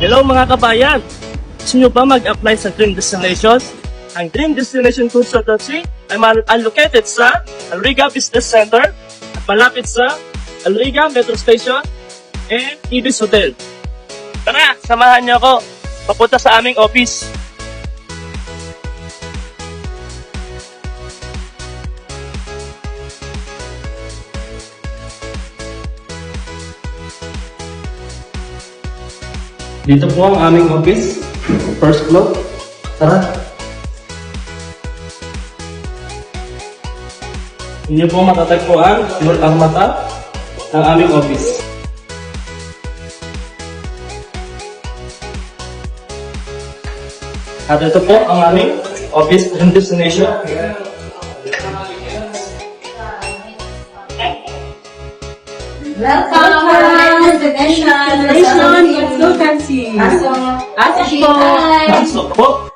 Hello mga kabayan! Gusto nyo ba mag-apply sa Dream Destination? Ang Dream Destination Consultancy ay located sa Alriga Business Center at malapit sa Alriga Metro Station and Ibis Hotel. Tara, samahan niyo ako papunta sa aming office. Dito po ang aming office, first floor. Tara. Inyo po matatagpuan, ang mata ng aming office. At ito po ang aming office and destination. Welcome to the destination. It's so fancy. Pasok po. Pasok po.